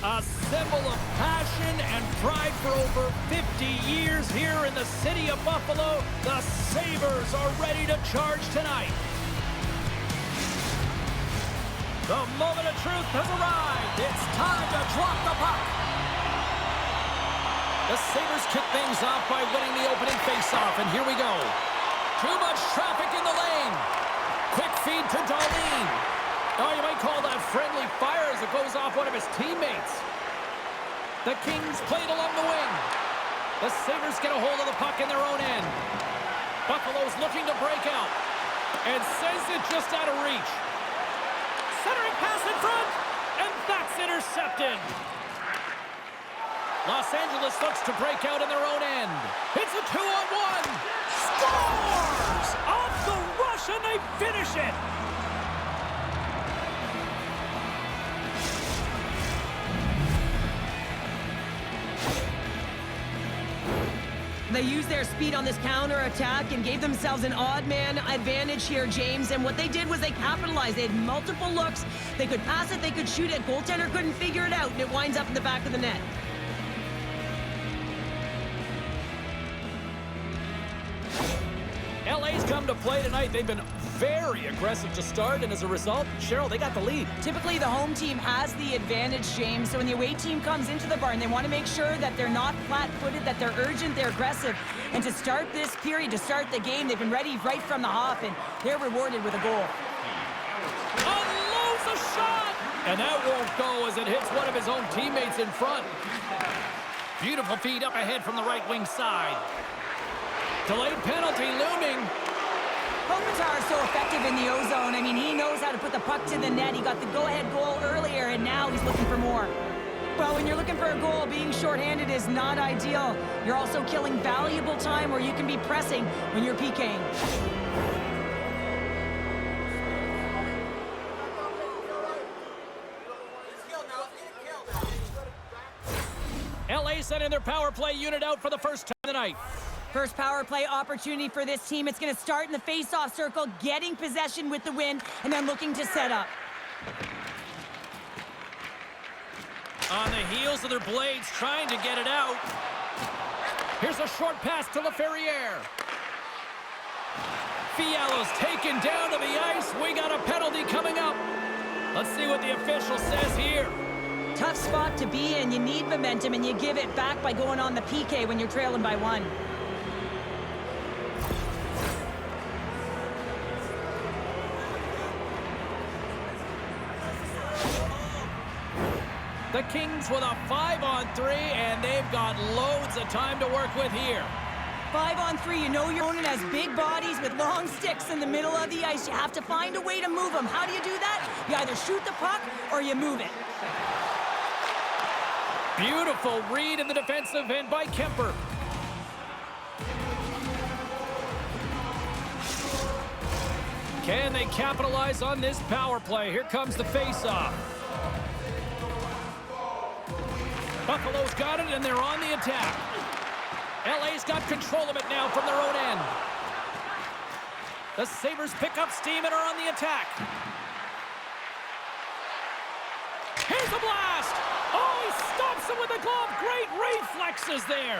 A symbol of passion and pride for over 50 years here in the city of Buffalo. The Sabres are ready to charge tonight. The moment of truth has arrived. It's time to drop the puck. The Sabres kick things off by winning the opening faceoff, and here we go. Too much traffic in the lane. Quick feed to Dahlin. Oh, you might call that friendly fire as it goes off one of his teammates. The Kings played along the wing. The Sabres get a hold of the puck in their own end. Buffalo's looking to break out and sends it just out of reach. Centering pass in front, and that's intercepted. Los Angeles looks to break out in their own end. It's a 2-on-1. Scores! Off the rush, and they finish it. They used their speed on this counter-attack and gave themselves an odd man advantage here, James. And what they did was they capitalized. They had multiple looks. They could pass it, they could shoot it. Goaltender couldn't figure it out, and it winds up in the back of the net. LA's come to play tonight. They've been very aggressive to start, and as a result, Cheryl, they got the lead. Typically, the home team has the advantage, James. So when the away team comes into the barn, they want to make sure that they're not flat-footed, that they're urgent, they're aggressive. And to start this period, to start the game, they've been ready right from the hop, and they're rewarded with a goal. Unloads a shot! And that won't go as it hits one of his own teammates in front. Beautiful feed up ahead from the right wing side. Delayed penalty looming. Kopitar is so effective in the O-zone. I mean, he knows how to put the puck to the net. He got the go-ahead goal earlier, and now he's looking for more. Well, when you're looking for a goal, being shorthanded is not ideal. You're also killing valuable time where you can be pressing when you're PKing. LA sending their power play unit out for the first time tonight. First power play opportunity for this team. It's going to start in the face-off circle, getting possession with the win, and then looking to set up. On the heels of their blades, trying to get it out. Here's a short pass to LaFerriere. Fiala's taken down to the ice. We got a penalty coming up. Let's see what the official says here. Tough spot to be in. You need momentum, and you give it back by going on the PK when you're trailing by 1. The Kings with a 5-on-3, and they've got loads of time to work with here. 5-on-3, you know your opponent has big bodies with long sticks in the middle of the ice. You have to find a way to move them. How do you do that? You either shoot the puck or you move it. Beautiful read in the defensive end by Kemper. Can they capitalize on this power play? Here comes the face-off. Buffalo's got it, and they're on the attack. LA's got control of it now from their own end. The Sabres pick up steam and are on the attack. Here's a blast! Oh, he stops him with the glove. Great reflexes there.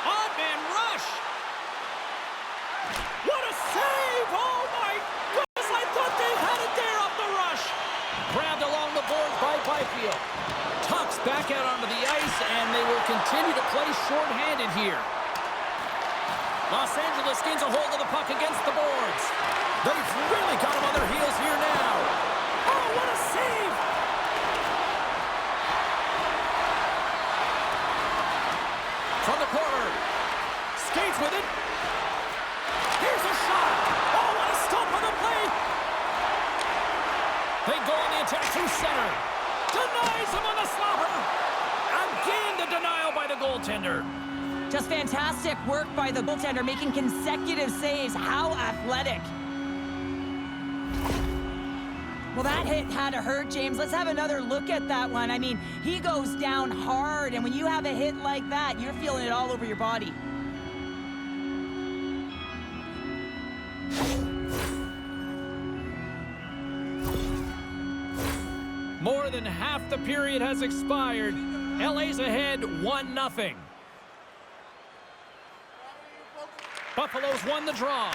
Odd man rush. What a save! Oh, my goodness, I thought they had it there off the rush. Grabbed along the boards by Byfield. Tucks back out onto the ice, and they will continue to play shorthanded here. Los Angeles gains a hold of the puck against the boards. They've really got them on their heels here now. Oh, what a save! From the corner. Skates with it. Here's a shot. Oh, what a stop on the play. They go on the attack through center. Denies him on the slobber. Again, the denial by the goaltender. Just fantastic work by the goaltender, making consecutive saves. How athletic. Well, that hit had to hurt, James. Let's have another look at that one. I mean, he goes down hard, and when you have a hit like that, you're feeling it all over your body. More than half the period has expired. LA's ahead 1-0. Buffalo's won the draw.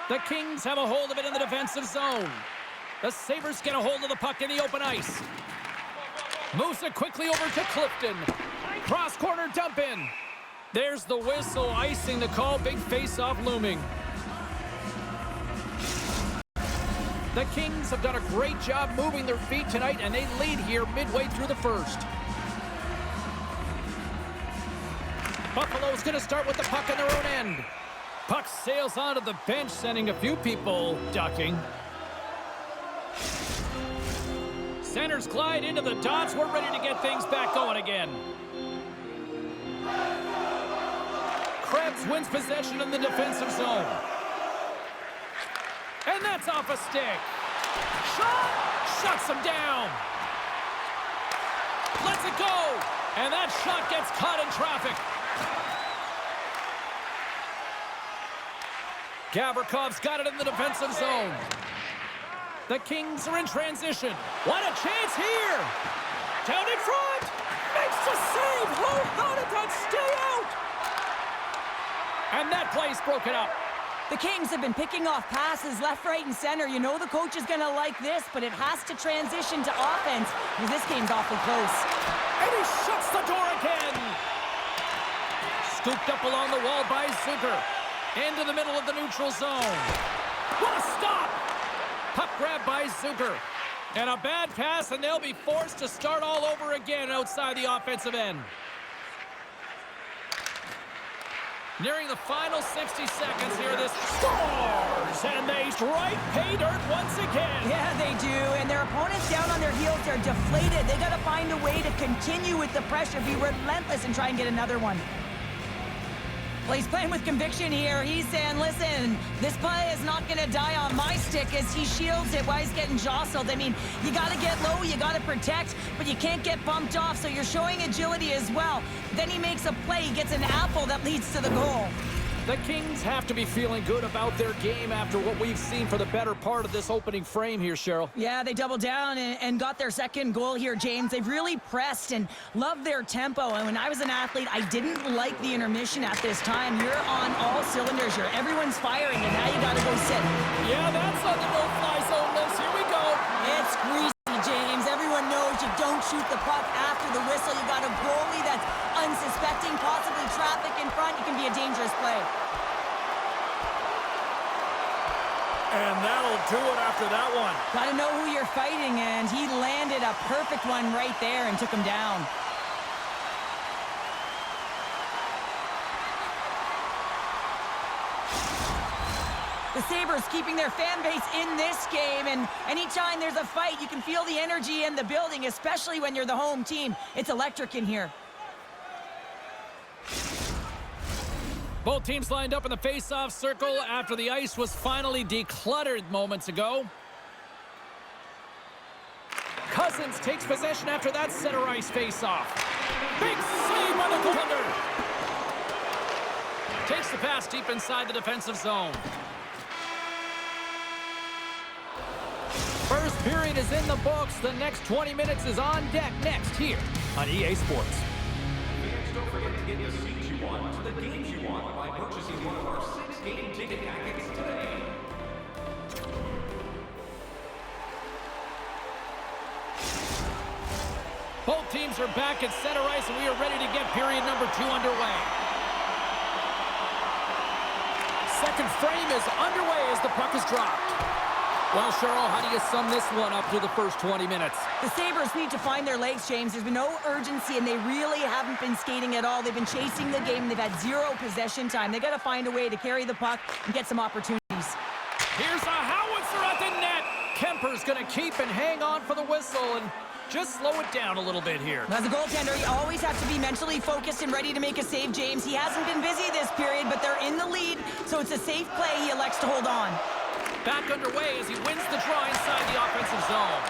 The Kings have a hold of it in the defensive zone. The Sabres get a hold of the puck in the open ice. Moves it quickly over to Clifton. Cross-corner dump in. There's the whistle, icing the call. Big face-off looming. The Kings have done a great job moving their feet tonight, and they lead here midway through the first. Buffalo's going to start with the puck on their own end. Puck sails onto the bench, sending a few people ducking. Centers glide into the dots. We're ready to get things back going again. Krebs wins possession in the defensive zone. And that's off a stick. Shot! Shuts him down. Lets it go. And that shot gets caught in traffic. Gavrikoff's got it in the defensive zone. The Kings are in transition. What a chance here! Down in front! Makes the save! How did that stay out? And that play's broken up. The Kings have been picking off passes left, right, and center. You know the coach is going to like this, but it has to transition to offense because this game's awfully close. And he shuts the door again. Scooped up along the wall by Zucker. Into the middle of the neutral zone. What a stop! Puck grab by Zucker. And a bad pass, and they'll be forced to start all over again outside the offensive end. Nearing the final 60 seconds here, this scores! And they strike pay dirt once again. Yeah, they do. And their opponents down on their heels are deflated. They got to find a way to continue with the pressure, be relentless, and try and get another one. Well, he's playing with conviction here. He's saying, listen, this play is not going to die on my stick as he shields it while he's getting jostled. I mean, you got to get low, you got to protect, but you can't get bumped off, so you're showing agility as well. Then he makes a play, he gets an apple that leads to the goal. The Kings have to be feeling good about their game after what we've seen for the better part of this opening frame here, Cheryl. Yeah, they doubled down and got their second goal here, James. They've really pressed and loved their tempo. And when I was an athlete, I didn't like the intermission at this time. You're on all cylinders here. Everyone's firing, and now you got to go sit. Yeah, that's on the no-fly zone list. Here we go. It's greasy, James. Everyone knows you don't shoot the puck after the whistle. You got a goalie that's unsuspecting, possibly traffic in front. It can be a dangerous play. And that'll do it after that one. Got to know who you're fighting, and he landed a perfect one right there and took him down. The Sabres keeping their fan base in this game, and anytime there's a fight, you can feel the energy in the building, especially when you're the home team. It's electric in here. Both teams lined up in the face-off circle after the ice was finally decluttered moments ago. Cousins takes possession after that center ice face-off. Big save by the goaltender. Takes the pass deep inside the defensive zone. First period is in the books. The next 20 minutes is on deck next here on EA Sports. Fans, don't forget to get the seats you want to the games you want by purchasing one of our 6-game ticket packets today. Both teams are back at center ice, and we are ready to get period number 2 underway. Second frame is underway as the puck is dropped. Well, Cheryl, how do you sum this one up through the first 20 minutes? The Sabres need to find their legs, James. There's been no urgency, and they really haven't been skating at all. They've been chasing the game. They've had zero possession time. They got to find a way to carry the puck and get some opportunities. Here's a howitzer at the net. Kemper's going to keep and hang on for the whistle and just slow it down a little bit here. As a goaltender, you always have to be mentally focused and ready to make a save, James. He hasn't been busy this period, but they're in the lead, so it's a safe play. He elects to hold on. Back underway as he wins the draw inside the offensive zone.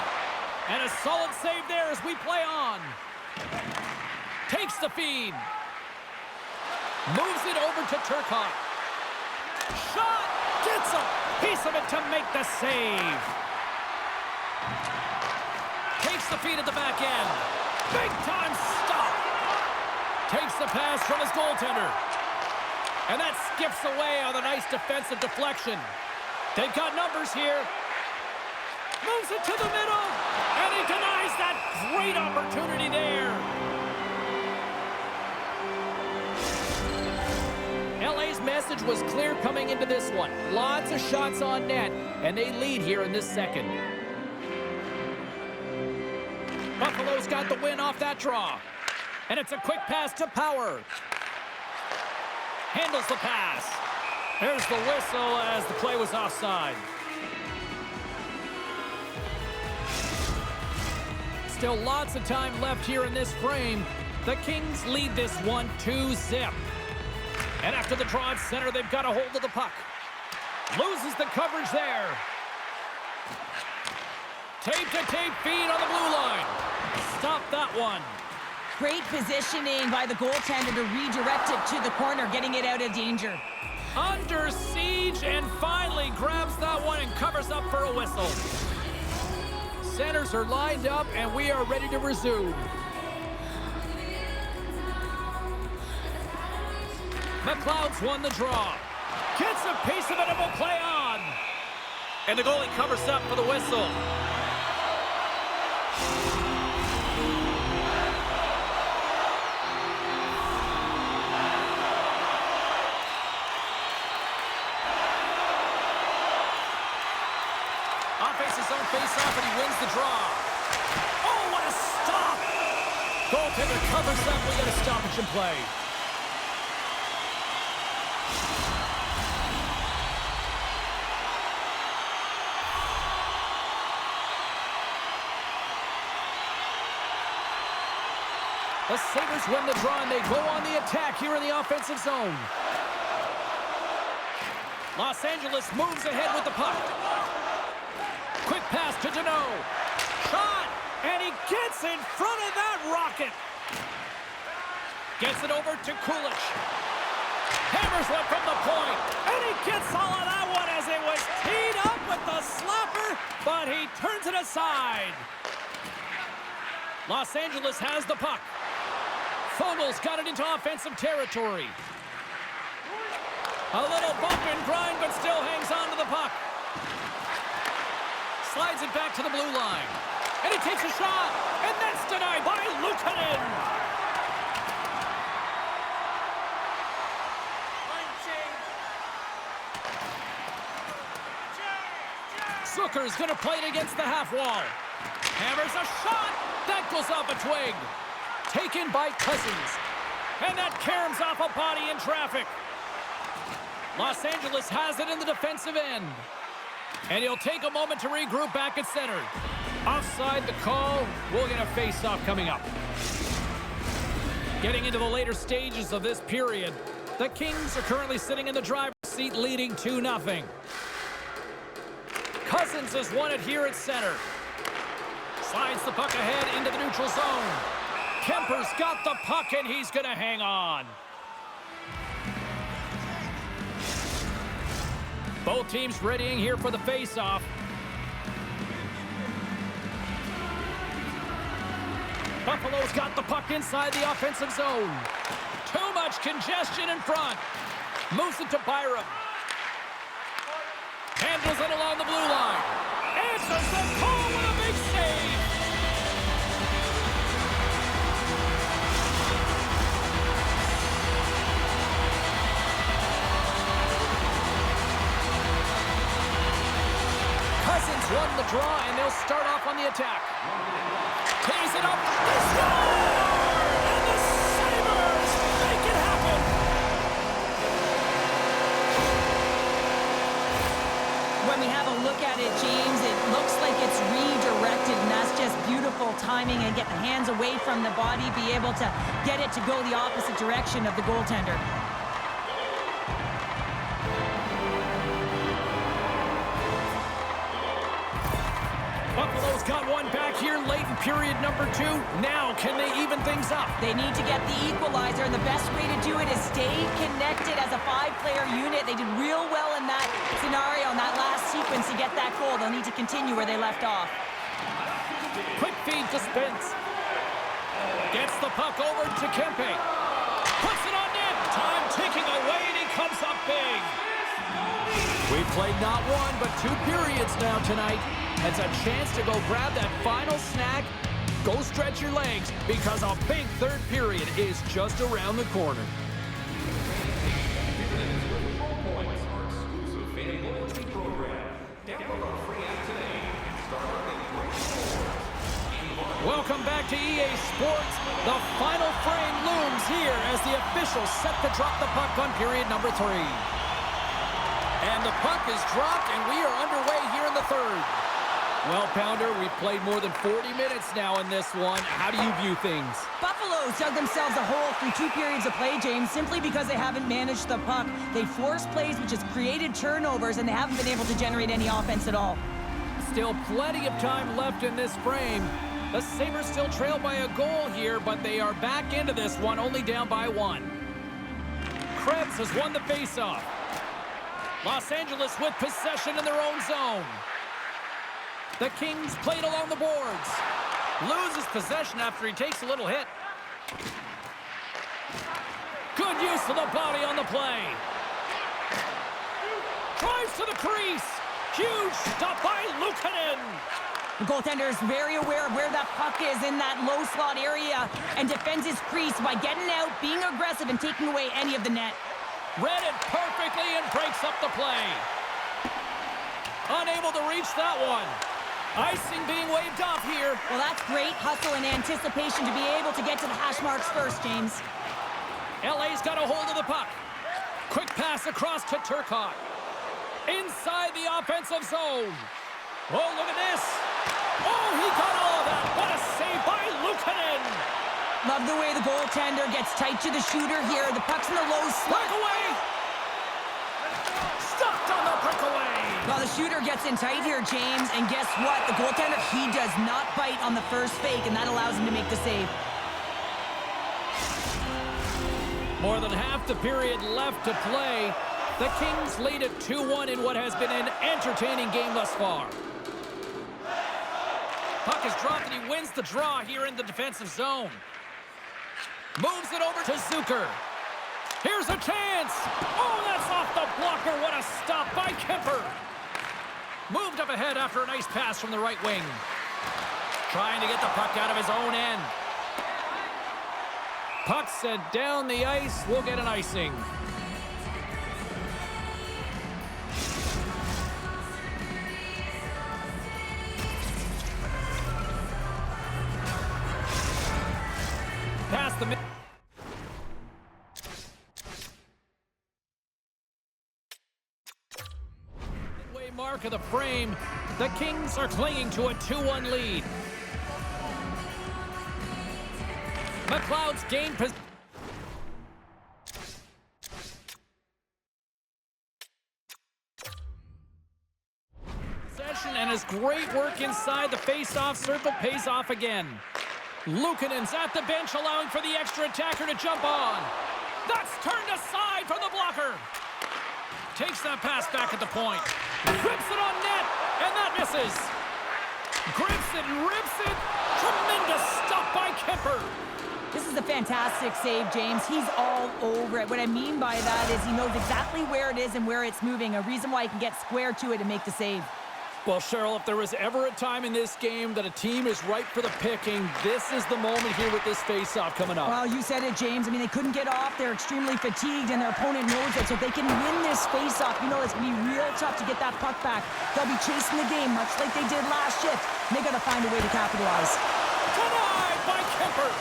And a solid save there as we play on. Takes the feed. Moves it over to Turcotte. Shot! Gets a piece of it to make the save. Takes the feed at the back end. Big time stop. Takes the pass from his goaltender. And that skips away on a nice defensive deflection. They've got numbers here. Moves it to the middle. And he denies that great opportunity there. LA's message was clear coming into this one. Lots of shots on net. And they lead here in this second. Buffalo's got the win off that draw. And it's a quick pass to Power. Handles the pass. There's the whistle as the play was offside. Still lots of time left here in this frame. The Kings lead this one 2-0. And after the draw at center, they've got a hold of the puck. Loses the coverage there. Tape-to-tape feed on the blue line. Stop that one. Great positioning by the goaltender to redirect it to the corner, getting it out of danger. Under siege and finally grabs that one and covers up for a whistle. Centers are lined up and we are ready to resume. McLeod's won the draw. Gets a piece of it and will play on. And the goalie covers up for the whistle. His own face-off and he wins the draw. Oh, what a stop! Goaltender covers up. We got a stoppage in play. The Sabres win the draw and they go on the attack here in the offensive zone. Los Angeles moves ahead with the puck. Quick pass to Deneau. Shot! And he gets in front of that rocket. Gets it over to Kulich. Hammers one from the point. And he gets all of that one as it was teed up with the slapper, but he turns it aside. Los Angeles has the puck. Fogel's got it into offensive territory. A little bump and grind, but still hangs on to the puck. Slides it back to the blue line. And he takes a shot. And that's denied by Luukkonen. Zucker's going to play it against the half wall. Hammers a shot. That goes off a twig. Taken by Cousins. And that caroms off a body in traffic. Los Angeles has it in the defensive end. And he'll take a moment to regroup back at center. Offside the call. We'll get a face-off coming up. Getting into the later stages of this period, the Kings are currently sitting in the driver's seat leading 2-0. Cousins has won it here at center. Slides the puck ahead into the neutral zone. Kemper's got the puck and he's going to hang on. Both teams readying here for the face-off. Buffalo's got the puck inside the offensive zone. Too much congestion in front. Moves it to Byram. Handles it along the blue line. Answers the call with a big save. Cousins won the draw, and they'll start off on the attack. Tees it up. They score! And the Sabres make it happen. When we have a look at it, James, it looks like it's redirected, and that's just beautiful timing and get the hands away from the body, be able to get it to go the opposite direction of the goaltender. Buffalo's got one back here late in period number 2. Now, can they even things up? They need to get the equalizer, and the best way to do it is stay connected as a 5-player unit. They did real well in that scenario, in that last sequence to get that goal. They'll need to continue where they left off. Quick feed to over to Kempe. Puts it on net. Time ticking away, and he comes up big. We've played not one, but 2 periods now tonight. It's a chance to go grab that final snack. Go stretch your legs, because a big third period is just around the corner. Welcome back to EA Sports. The final frame looms here as the officials set to drop the puck on period number 3. And the puck is dropped, and we are underway here in the third. Well, Pounder, we've played more than 40 minutes now in this one. How do you view things? Buffalo's dug themselves a hole through 2 periods of play, James, simply because they haven't managed the puck. They forced plays, which has created turnovers, and they haven't been able to generate any offense at all. Still plenty of time left in this frame. The Sabres still trail by a goal here, but they are back into this one, only down by 1. Krebs has won the faceoff. Los Angeles with possession in their own zone. The Kings played along the boards. Loses possession after he takes a little hit. Good use of the body on the play. Drives to the crease. Huge stop by Luukkonen. The goaltender is very aware of where that puck is in that low slot area and defends his crease by getting out, being aggressive, and taking away any of the net. Read it perfectly and breaks up the play. Unable to reach that one. Icing being waved off here. Well, that's great hustle and anticipation to be able to get to the hash marks first, James. LA's got a hold of the puck. Quick pass across to Turcotte. Inside the offensive zone. Oh, look at this. Oh, he got all of that. What a save by Luukkonen. Love the way the goaltender gets tight to the shooter here. The puck's in the low slot. Breakaway. Stopped on the breakaway. Well, the shooter gets in tight here, James, and guess what? The goaltender, he does not bite on the first fake, and that allows him to make the save. More than half the period left to play. The Kings lead at 2-1 in what has been an entertaining game thus far. Puck is dropped, and he wins the draw here in the defensive zone. Moves it over to Zucker. Here's a chance. Oh, that's off the blocker. What a stop by Kemper. Moved up ahead after a nice pass from the right wing. Trying to get the puck out of his own end. Puck sent down the ice. We'll get an icing. Past the midway mark of the frame, the Kings are clinging to a 2-1 lead. McLeod's gained possession. And his great work inside the face-off circle pays off again. Luukkonen's at the bench, allowing for the extra attacker to jump on. That's turned aside for the blocker. Takes that pass back at the point. Rips it on net, and that misses. Grips it and rips it. Tremendous stop by Kemper. This is a fantastic save, James. He's all over it. What I mean by that is he knows exactly where it is and where it's moving, a reason why he can get square to it and make the save. Well, Cheryl, if there was ever a time in this game that a team is ripe for the picking, this is the moment here with this face-off coming up. Well, you said it, James. I mean, they couldn't get off. They're extremely fatigued, and their opponent knows it. So if they can win this face-off, you know it's going to be real tough to get that puck back. They'll be chasing the game, much like they did last shift. And they got to find a way to capitalize. Denied by Kemper.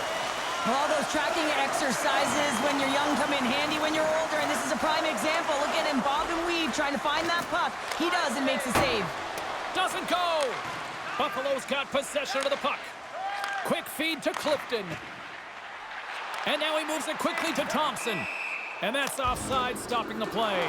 Well, all those tracking exercises when you're young come in handy when you're older, and this is a prime example. Look at him, bob and weave, trying to find that puck. He does and makes a save. Doesn't go. Buffalo's got possession of the puck. Quick feed to Clifton. And now he moves it quickly to Thompson. And that's offside, stopping the play.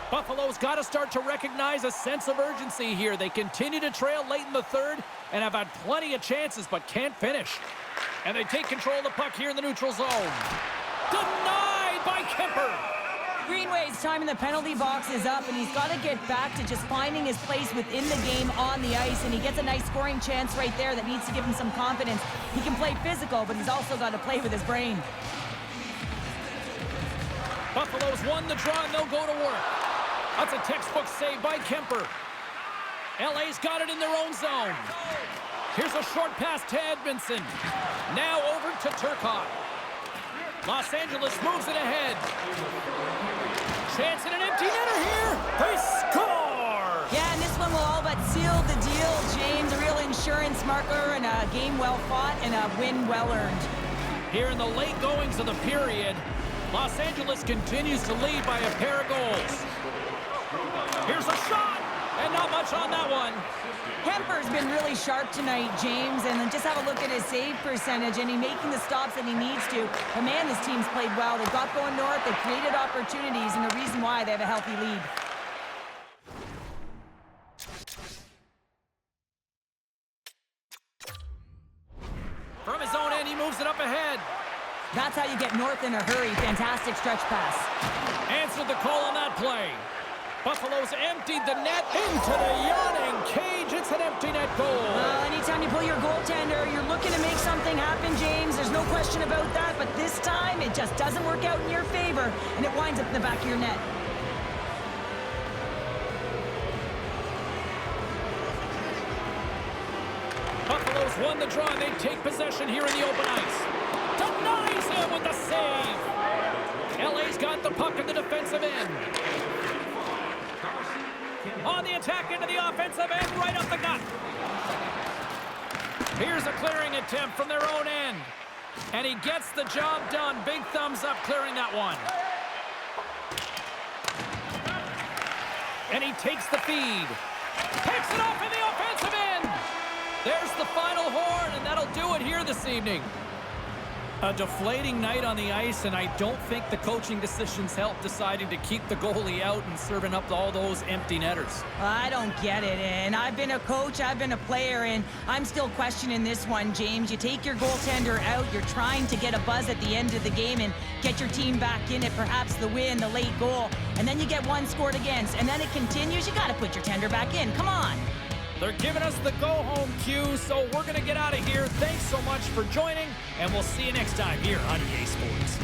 Buffalo's got to start to recognize a sense of urgency here. They continue to trail late in the third and have had plenty of chances but can't finish. And they take control of the puck here in the neutral zone. Denied by Kemper. Greenway's time in the penalty box is up, and he's got to get back to just finding his place within the game on the ice, and he gets a nice scoring chance right there that needs to give him some confidence. He can play physical, but he's also got to play with his brain. Buffalo's won the draw, and they'll go to work. That's a textbook save by Kemper. LA's got it in their own zone. Here's a short pass to Edmondson. Now over to Turcotte. Los Angeles moves it ahead. Chance in an empty netter here. They score! Yeah, and this one will all but seal the deal, James. A real insurance marker and a game well fought and a win well earned. Here in the late goings of the period, Los Angeles continues to lead by a pair of goals. Here's a shot, and not much on that one. Kemper's been really sharp tonight, James, and then just have a look at his save percentage, and he's making the stops that he needs to. But man, this team's played well. They've got going north, they've created opportunities, and the reason why they have a healthy lead. From his own end, he moves it up ahead. That's how you get north in a hurry. Fantastic stretch pass. Answered the call on that play. Buffalo's emptied the net into the yawning cage. It's an empty net goal. Well, anytime you pull your goaltender, you're looking to make something happen, James. There's no question about that, but this time it just doesn't work out in your favor, and it winds up in the back of your net. Buffalo's won the draw, and they take possession here in the open ice. Denies him with the save. LA's got the puck in the defensive end. On the attack into the offensive end, right up the gut. Here's a clearing attempt from their own end. And he gets the job done. Big thumbs up clearing that one. And he takes the feed. Picks it off in the offensive end. There's the final horn, and that'll do it here this evening. A deflating night on the ice, and I don't think the coaching decisions helped deciding to keep the goalie out and serving up all those empty netters. I don't get it, and I've been a coach, I've been a player, and I'm still questioning this one, James. You take your goaltender out, you're trying to get a buzz at the end of the game and get your team back in it, perhaps the win, the late goal, and then you get one scored against, and then it continues. You got to put your tender back in. Come on. They're giving us the go-home cue, so we're going to get out of here. Thanks so much for joining, and we'll see you next time here on EA Sports.